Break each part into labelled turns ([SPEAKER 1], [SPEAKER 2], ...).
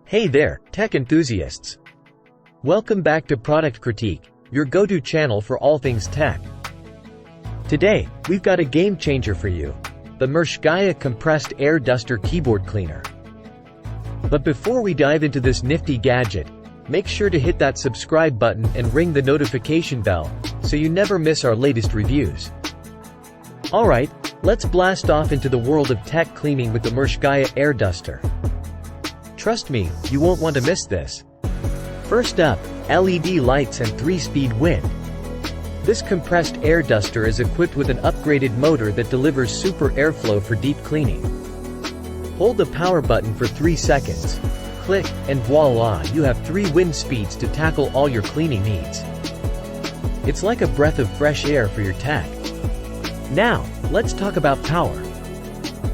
[SPEAKER 1] Hey there, tech enthusiasts! Welcome back to Product Critique, your go-to channel for all things tech. Today, we've got a game changer for you, the Mershkaya Compressed Air Duster Keyboard Cleaner. But before we dive into this nifty gadget, make sure to hit that subscribe button and ring the notification bell, so you never miss our latest reviews. Alright, let's blast off into the world of tech cleaning with the Mershkaya Air Duster. Trust me, you won't want to miss this. First up, LED lights and 3-speed wind. This compressed air duster is equipped with an upgraded motor that delivers super airflow for deep cleaning. Hold the power button for 3 seconds. Click, and voila, you have 3 wind speeds to tackle all your cleaning needs. It's like a breath of fresh air for your tech. Now, let's talk about power.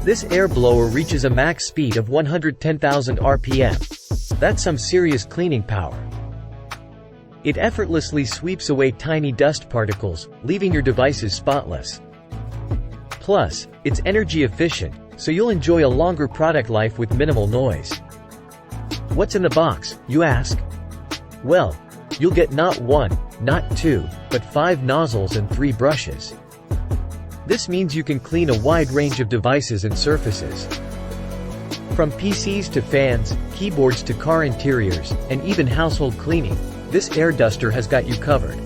[SPEAKER 1] This air blower reaches a max speed of 110,000 RPM. That's some serious cleaning power. It effortlessly sweeps away tiny dust particles, leaving your devices spotless. Plus, it's energy efficient, so you'll enjoy a longer product life with minimal noise. What's in the box, you ask? Well, you'll get not 1, not 2, but 5 nozzles and 3 brushes. This means you can clean a wide range of devices and surfaces. From PCs to fans, keyboards to car interiors, and even household cleaning, this air duster has got you covered.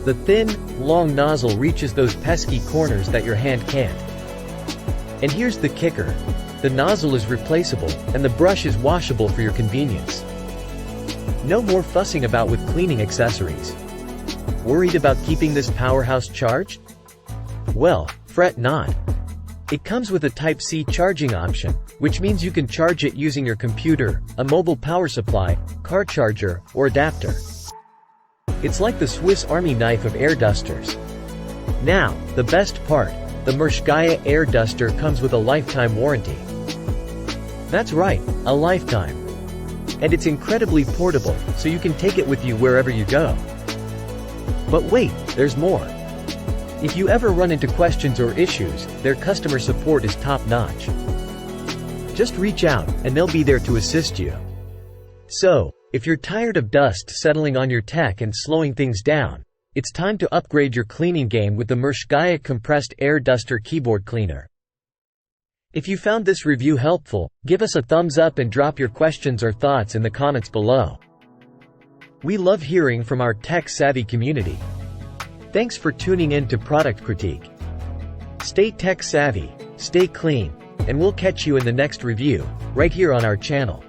[SPEAKER 1] The thin, long nozzle reaches those pesky corners that your hand can't. And here's the kicker. The nozzle is replaceable, and the brush is washable for your convenience. No more fussing about with cleaning accessories. Worried about keeping this powerhouse charged? Well, fret not. It comes with a Type-C charging option, which means you can charge it using your computer, a mobile power supply, car charger, or adapter. It's like the Swiss Army knife of air dusters. Now, the best part, the Mershkaya Air Duster comes with a lifetime warranty. That's right, a lifetime. And it's incredibly portable, so you can take it with you wherever you go. But wait, there's more. If you ever run into questions or issues, their customer support is top-notch. Just reach out, and they'll be there to assist you. So, if you're tired of dust settling on your tech and slowing things down, it's time to upgrade your cleaning game with the Mershkaya Compressed Air Duster Keyboard Cleaner. If you found this review helpful, give us a thumbs up and drop your questions or thoughts in the comments below. We love hearing from our tech-savvy community. Thanks for tuning in to Product Critique. Stay tech-savvy, stay clean, and we'll catch you in the next review, right here on our channel.